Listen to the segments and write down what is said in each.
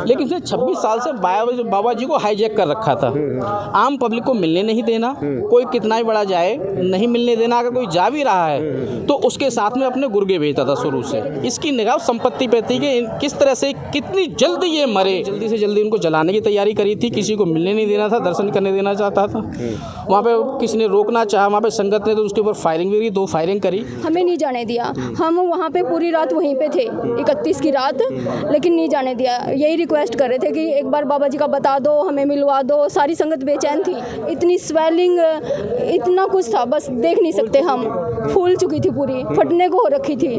लेकिन उसने 26 साल से बाबा जी को हाईजैक कर रखा था। आम पब्लिक को मिलने नहीं देना, कोई कितना ही बड़ा जाए नहीं मिलने देना, अगर कोई जा भी रहा है तो उसके साथ में अपने गुर्गे भेजता था शुरू से। इसकी निगाह संपत्ति पे थी कि किस तरह से कितनी जल्दी ये मरे, जल्दी से जल्दी उनको जलाने की तैयारी करी थी, किसी को मिलने नहीं देना था, दर्शन करने देना चाहता था। वहाँ पे किसी ने रोकना चाहा, वहाँ पे संगत ने तो उसके ऊपर फायरिंग भी करी, 2 फायरिंग करी, हमें नहीं जाने दिया। हम वहाँ पे पूरी रात वहीं पे थे 31 की रात, लेकिन नहीं जाने दिया। यही रिक्वेस्ट कर रहे थे कि एक बार बाबा जी का बता दो, हमें मिलवा दो। सारी संगत बेचैन थी, इतनी स्वेलिंग, इतना कुछ था, बस देख नहीं सकते हम। फूल चुकी थी, पूरी फटने को हो रखी थी।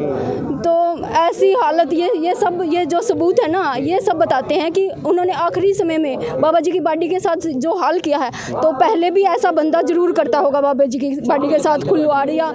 तो ऐसी हालत, ये जो सबूत है ना, ये सब बताते हैं कि उन्होंने आखिरी समय में बाबा जी की बॉडी के साथ जो हाल किया है, तो पहले भी ऐसा बंदा जरूर करता होगा बाबा जी की बॉडी के साथ खुलवाड़िया।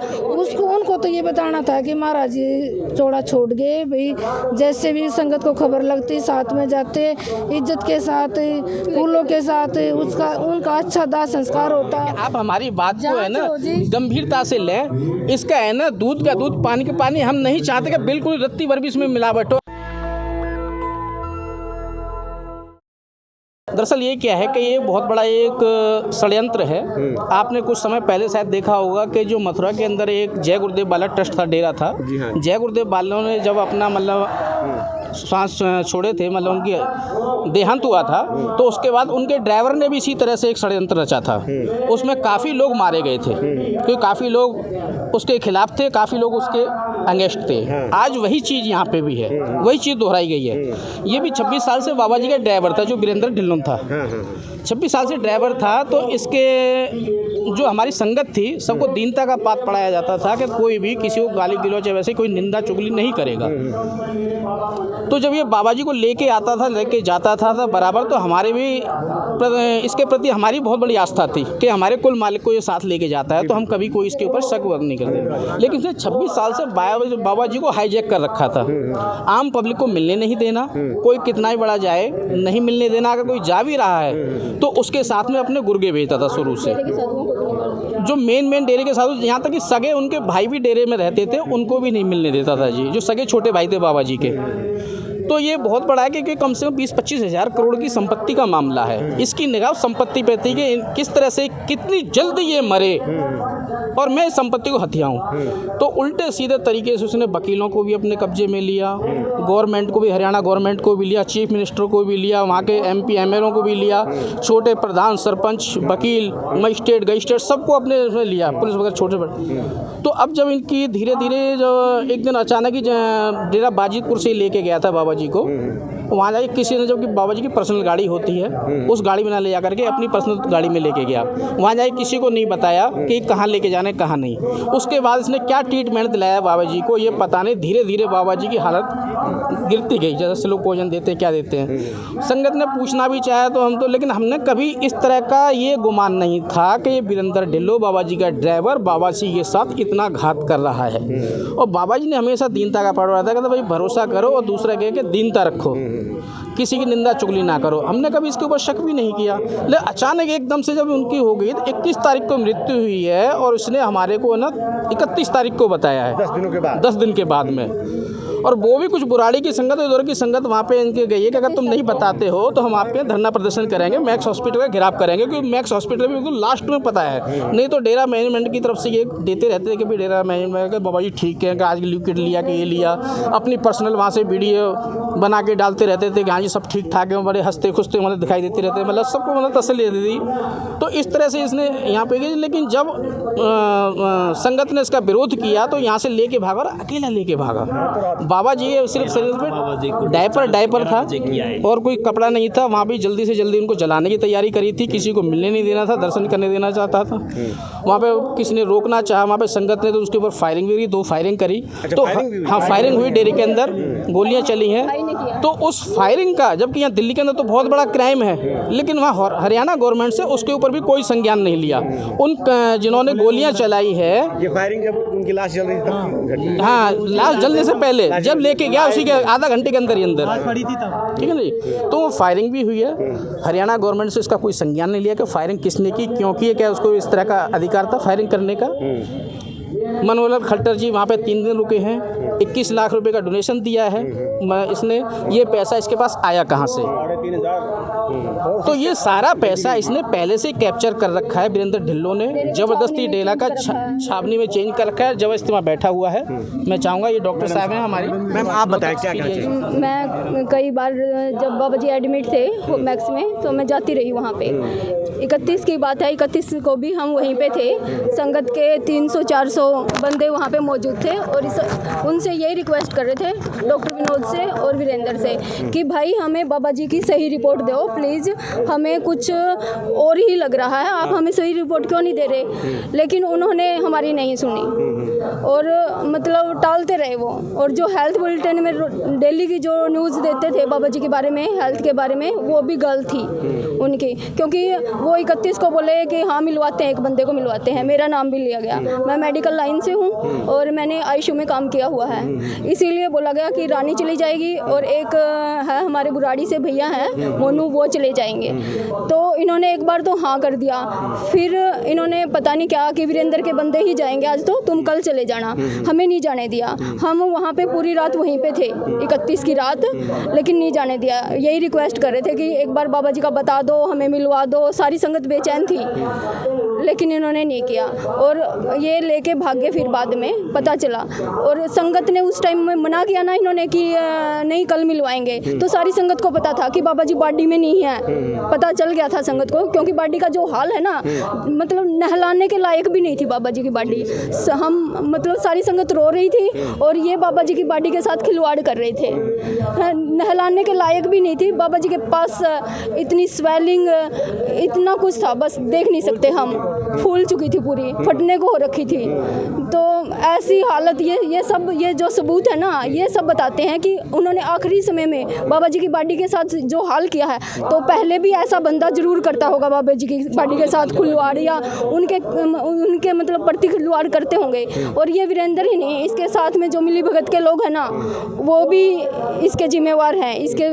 उनको तो ये बताना था कि महाराज जी चौड़ा छोड़ गए भाई, जैसे भी संगत को खबर लगती साथ में जाते, इज्जत के साथ, फूलों के साथ उनका अच्छा दाह संस्कार होता। आप हमारी बात को है ना गंभीरता से लें। इसका है ना दूध का दूध, पानी का पानी। हम नहीं चाहते कि बिल्कुल रत्ती भर भी इसमें मिलावट हो। दरअसल ये क्या है कि ये बहुत बड़ा एक षड्यंत्र है। आपने कुछ समय पहले शायद देखा होगा कि जो मथुरा के अंदर एक जय गुरुदेव बाला ट्रस्ट था, डेरा था। जय गुरुदेव बाला ने जब अपना सांस छोड़े थे, उनकी देहांत हुआ था, तो उसके बाद उनके ड्राइवर ने भी इसी तरह से एक षड्यंत्र रचा था। उसमें काफ़ी लोग मारे गए थे, क्योंकि काफ़ी लोग उसके खिलाफ थे, काफ़ी लोग उसके अगेंस्ट थे। आज वही चीज़ यहाँ पे भी है, वही चीज़ दोहराई गई है। ये भी 26 साल से बाबा जी का ड्राइवर था, जो वीरेंद्र ढिल्लों था। 26 साल से ड्राइवर था, तो इसके जो हमारी संगत थी, सबको दीनता का पाठ पढ़ाया जाता था कि कोई भी किसी को गाली गलौज वैसे कोई निंदा चुगली नहीं करेगा। तो जब ये बाबा जी को लेके आता था, लेके जाता था बराबर, तो हमारे भी इसके प्रति हमारी बहुत बड़ी आस्था थी कि हमारे कुल मालिक को ये साथ लेके जाता है, तो हम कभी कोई इसके ऊपर शक नहीं करते। लेकिन उसने 26 साल से बाबा जी को हाईजैक कर रखा था। आम पब्लिक को मिलने नहीं देना, कोई कितना ही बड़ा जाए नहीं मिलने देना, अगर कोई जा भी रहा है तो उसके साथ में अपने गुर्गे भेजता था शुरू से। जो मेन डेरे के साधु, यहाँ तक कि सगे उनके भाई भी डेरे में रहते थे, उनको भी नहीं मिलने देता था जी, जो सगे छोटे भाई थे बाबा जी के। तो ये बहुत बड़ा है कि कम से कम 20-25 हज़ार करोड़ की संपत्ति का मामला है। इसकी निगाह संपत्ति पे थी कि किस तरह से कितनी जल्दी ये मरे और मैं इस संपत्ति को हथियाऊँ। तो उल्टे सीधे तरीके से उसने वकीलों को भी अपने कब्जे में लिया, गवर्नमेंट को भी, हरियाणा गवर्नमेंट को भी लिया, चीफ मिनिस्टर को भी लिया, वहाँ के MP MLO को भी लिया, छोटे प्रधान, सरपंच, वकील, मजिस्ट्रेट, गजिस्ट्रेट, सबको अपने उसमें लिया, पुलिस वगैरह छोटे बड़े। तो अब जब इनकी धीरे धीरे जो एक दिन अचानक ही डेरा बाजितपुर से लेके गया था बाबा जी को, वहाँ जाके किसी ने, जब कि बाबा जी की पर्सनल गाड़ी होती है, उस गाड़ी में ना ले जा करके अपनी पर्सनल गाड़ी में लेके गया। वहाँ जाके किसी को नहीं बताया कि कहाँ लेके जाने, कहाँ नहीं। उसके बाद इसने क्या ट्रीटमेंट दिलाया बाबा जी को, ये पता नहीं। धीरे धीरे बाबा जी की हालत गिरती गई, जैसे से लोग भोजन देते हैं, क्या देते हैं। संगत ने पूछना भी चाहा तो हम तो, लेकिन हमने कभी इस तरह का ये गुमान नहीं था कि ये वीरेंद्र ढिल्लों, बाबा जी का ड्राइवर, बाबा जी के साथ इतना घात कर रहा है। और बाबा जी ने हमेशा दीनता का पाठ पढ़ाया था, भाई भरोसा करो और दूसरा कह के दीनता रखो, किसी की निंदा चुगली ना करो। हमने कभी इसके ऊपर शक भी नहीं किया। लेकिन अचानक एकदम से जब उनकी हो गई, तो 21 तारीख को मृत्यु हुई है और उसने हमारे को ना 31 तारीख को बताया है, 10 दिन के बाद में। और वो भी कुछ बुराड़ी की संगत, उधर की संगत वहाँ पे इनके गई है कि अगर तुम नहीं बताते हो तो हम आपके धरना प्रदर्शन करेंगे, मैक्स हॉस्पिटल का घेराव करेंगे, क्योंकि मैक्स हॉस्पिटल भी बिल्कुल लास्ट में पता है। नहीं तो डेरा मैनेजमेंट की तरफ से ये देते रहते थे कि भाई डेरा मैनेजमेंट के बाबा जी ठीक है, कि आज लिक्विड लिया कि ये लिया, अपनी पर्सनल वहाँ से वीडियो बना के डालते रहते थे कि हाँ जी सब ठीक ठाक है, बड़े हंसते खुशते मतलब दिखाई देते रहते, मतलब सबको तसल्ली देती थी। तो इस तरह से इसने यहाँ पे गई। लेकिन जब संगत ने इसका विरोध किया तो यहाँ से लेके भागा, और अकेला लेके भागा। बाबा जी सिर्फ शरीर पे डायपर था और कोई कपड़ा नहीं था। वहाँ भी जल्दी से जल्दी उनको जलाने की तैयारी करी थी, किसी को मिलने नहीं देना था, दर्शन करने देना चाहता था। वहाँ पे किसी ने रोकना चाहा, वहाँ पे संगत ने तो उसके ऊपर फायरिंग भी करी, 2 फायरिंग करी। तो हाँ, फायरिंग हुई, डेरे के अंदर गोलियाँ चली हैं। तो उस फायरिंग का, जबकि यहाँ दिल्ली के अंदर तो बहुत बड़ा क्राइम है, लेकिन वहाँ हरियाणा गवर्नमेंट से उसके ऊपर भी कोई संज्ञान नहीं लिया। उन जिन्होंने गोलियाँ चलाई है, ये फायरिंग जब उनकी लाश जल रही थी, हाँ लाश जलने से पहले जब लेके गया, उसी के आधा घंटे के अंदर ही अंदर, ठीक है ना जी। तो वो फायरिंग भी हुई है। हरियाणा गवर्नमेंट से इसका कोई संज्ञान नहीं लिया कि फायरिंग किसने की, क्यों की है, क्या उसको इस तरह का अधिकार था फायरिंग करने का। मनोहर खट्टर जी वहाँ पे 3 दिन रुके हैं। 21 लाख रुपए का डोनेशन दिया है। इसने ये पैसा इसके पास आया कहाँ से? 3,500। तो ये सारा पैसा इसने पहले से कैप्चर कर रखा है वीरेंद्र ढिल्लों ने, ज़बरदस्ती डेला का छावनी में चेंज कर रखा है, जबरदस्ती वहाँ बैठा हुआ है। मैं चाहूँगा ये डॉक्टर साहब हैं हमारी, मैम आप बताएं क्या कहना चाहिए? मैं कई बार जब बाबा जी एडमिट थे मैक्स में तो मैं जाती रही वहाँ पे। 31 की बात है, 31 को भी हम वहीं पे थे। संगत के 300-400 बंदे वहाँ पे मौजूद थे और उनसे यही रिक्वेस्ट कर रहे थे डॉक्टर विनोद से और वीरेंद्र से कि भाई हमें बाबा जी की सही रिपोर्ट दो प्लीज़, हमें कुछ और ही लग रहा है, आप हमें सही रिपोर्ट क्यों नहीं दे रहे? लेकिन उन्होंने हमारी नहीं सुनी और मतलब टालते रहे वो। और जो हेल्थ बुलेटिन में डेली की जो न्यूज़ देते थे बाबा जी के बारे में, हेल्थ के बारे में, वो भी गलत थी उनकी, क्योंकि वो 31 को बोले कि हाँ मिलवाते हैं, एक बंदे को मिलवाते हैं, मेरा नाम भी लिया गया। मैं मेडिकल लाइन से हूँ और मैंने आईसीयू में काम किया हुआ है, इसीलिए बोला गया कि रानी चली जाएगी और एक है हमारे बुराड़ी से भैया हैं मोनू, वो चले जाएंगे। तो इन्होंने एक बार तो हाँ कर दिया, फिर इन्होंने पता नहीं क्या कि वीरेंद्र के बंदे ही जाएंगे आज, तो तुम कल चले जाना, हमें नहीं जाने दिया। हम वहाँ पे पूरी रात वहीं पे थे 31 की रात, लेकिन नहीं जाने दिया। यही रिक्वेस्ट कर रहे थे कि एक बार बाबा जी का बता दो, हमें मिलवा दो, सारी संगत बेचैन थी, लेकिन इन्होंने नहीं किया और ये लेके भागे। फिर बाद में पता चला और संगत ने उस टाइम में मना किया ना इन्होंने कि नहीं कल मिलवाएंगे, तो सारी संगत को पता था कि बाबा जी बाडी में नहीं है, पता चल गया था संगत को, क्योंकि बाडी का जो हाल है ना, मतलब नहलाने के लायक भी नहीं थी बाबा जी की बाडी। हम मतलब सारी संगत रो रही थी और ये बाबा जी की बाडी के साथ खिलवाड़ कर रहे थे, नहलाने के लायक भी नहीं थी। बाबा जी के पास इतनी स्वेलिंग, इतना कुछ था, बस देख नहीं सकते हम, फूल चुकी थी पूरी, फटने को हो रखी थी। तो ऐसी हालत, ये सब ये जो सबूत है ना, ये सब बताते हैं कि उन्होंने आखिरी समय में बाबा जी की बाडी के साथ जो हाल किया है, तो पहले भी ऐसा बंदा जरूर करता होगा बाबा जी की बाडी के साथ खिलवाड़, या उनके मतलब प्रति खिलवाड़ करते होंगे। और ये वीरेंद्र ही नहीं, इसके साथ में जो मिली भगत के लोग हैं ना, वो भी इसके जिम्मेवार हैं। इसके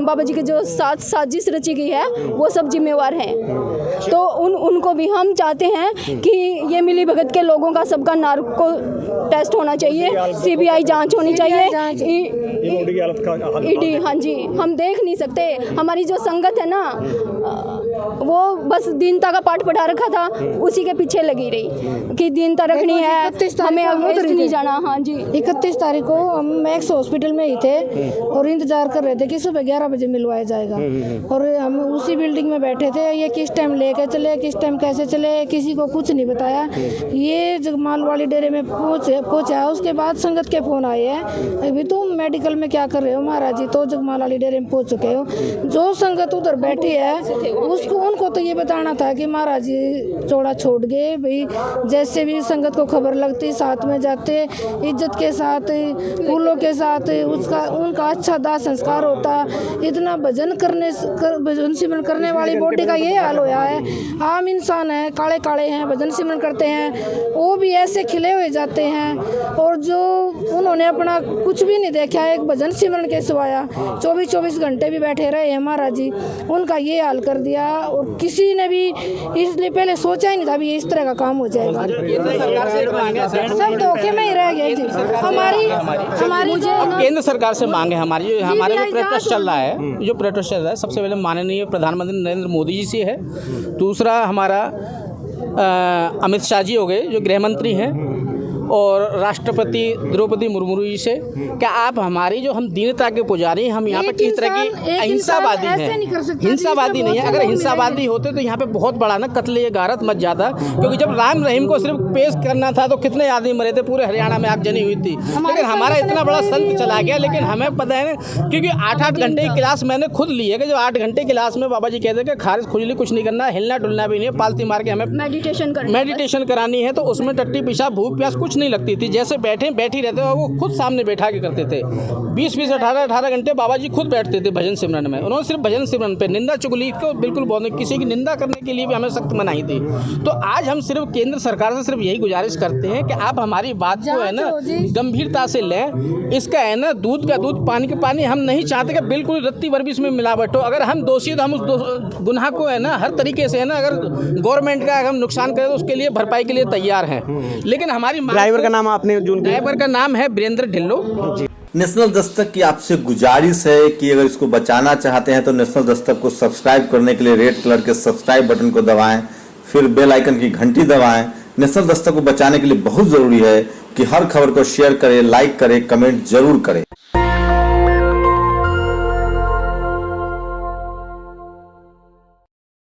बाबा जी के जो साथ साजिश रची गई है, वो सब जिम्मेवार हैं। तो उनको भी हम चाहते हैं कि ये मिली भगत के लोगों का सबका नार्को टेस्ट होना चाहिए, सीबीआई जांच होनी चाहिए, ईडी। हाँ जी, हम देख नहीं सकते, हमारी जो संगत है ना, वो बस दीनता का पाठ पढ़ा रखा था, उसी के पीछे लगी रही कि दीनता रखनी है, हमें अगस्त नहीं जाना। हाँ जी, 31 तारीख को हम मैक्स हॉस्पिटल में ही थे और इंतजार कर रहे थे कि सुबह 11 बजे मिलवाया जाएगा, और हम उसी बिल्डिंग में बैठे थे। ये किस टाइम लेके चले, किस टाइम कैसे चले, किसी को कुछ नहीं बताया। ये जगमाल वाली डेरे में पहुंचा, उसके बाद संगत के फोन आए हैं, अभी तुम मेडिकल में क्या कर रहे हो महाराज जी, तो जगमाल वाली डेरे में पहुंच चुके हो। जो संगत उधर बैठी है उनको तो ये बताना था कि महाराज जी चौड़ा छोड़ गए भाई, जैसे भी संगत को खबर लगती साथ में जाते, इज्जत के साथ, फूलों के साथ उनका अच्छा दाह संस्कार होता। इतना भजन सिमरन करने वाली बॉडी का ये हाल होया है। आम इंसान है, काले काले हैं, भजन सिमरन करते हैं, वो भी ऐसे खिले हुए जाते हैं। और जो उन्होंने अपना कुछ भी नहीं देखा है, एक भजन सिमरन के सिवाया 24 घंटे भी बैठे रहे हैं महाराज जी, उनका ये हाल कर दिया। और किसी ने भी इसलिए पहले सोचा ही नहीं था भी इस तरह का काम हो जाएगा। सब धोखे में ही रह गए जी। हमारी जो केंद्र सरकार से मांग है, हमारे जो प्रोटेस्ट चल रहा है, जो प्रोटेस्ट चल रहा है, सबसे पहले माननीय प्रधानमंत्री नरेंद्र मोदी जी से है। दूसरा हमारा अमित शाह जी हो गए जो गृह मंत्री हैं, और राष्ट्रपति द्रौपदी मुर्मू जी से, क्या आप हमारी जो हम दीनता के पुजारी हैं, हम यहाँ पर किस तरह की अहिंसावादी हैं? हिंसावादी नहीं है। अगर हिंसावादी होते तो यहाँ पे बहुत बड़ा ना कत्ले गारत मच जाता, क्योंकि जब राम रहीम को सिर्फ पेश करना था तो कितने आदमी मरे थे, पूरे हरियाणा में आगजनी हुई थी। लेकिन हमारा इतना बड़ा संत चला गया, लेकिन हमें पता है ना, क्योंकि 8-8 घंटे की क्लास मैंने खुद ली है कि जब 8 घंटे की क्लास में बाबा जी कहते हैं कि खारिज खुजली कुछ नहीं करना, हिलना डुलना भी नहीं है, पालती मार के हमें मेडिटेशन करानी है। तो उसमें टट्टी पेशाब भूख प्यास कुछ नहीं लगती थी, जैसे बैठी रहते हो, वो खुद सामने बैठा के करते थे। 20-20, 18-18 घंटे बाबा जी खुद बैठते थे भजन सिमरन में। उन्होंने सिर्फ भजन सिमरन पे, निंदा चुगली को बिल्कुल बहुत, किसी की निंदा करने के लिए भी हमें सख्त मनाही थी। तो आज हम सिर्फ केंद्र सरकार से सिर्फ यही गुजारिश करते हैं कि आप हमारी बात को है ना गंभीरता से लें। इसका है ना दूध का दूध, पानी का पानी, हम नहीं चाहते कि बिल्कुल रत्ती भर भी इसमें मिलावट हो। अगर हम दोषी तो हम उस गुनाह को है ना हर तरीके से है ना, अगर गवर्नमेंट का हम नुकसान करें तो उसके लिए भरपाई के लिए तैयार हैं। लेकिन हमारी ड्राइवर का नाम आपने जो ड्राइवर का नाम है वीरेंद्र ढिल्लो। नेशनल दस्तक की आपसे गुजारिश है कि अगर इसको बचाना चाहते हैं तो नेशनल दस्तक को सब्सक्राइब करने के लिए रेड कलर के सब्सक्राइब बटन को दबाएं, फिर बेल आइकन की घंटी दबाएं। नेशनल दस्तक को बचाने के लिए बहुत जरूरी है कि हर खबर को शेयर करें, लाइक करें, कमेंट जरूर करें।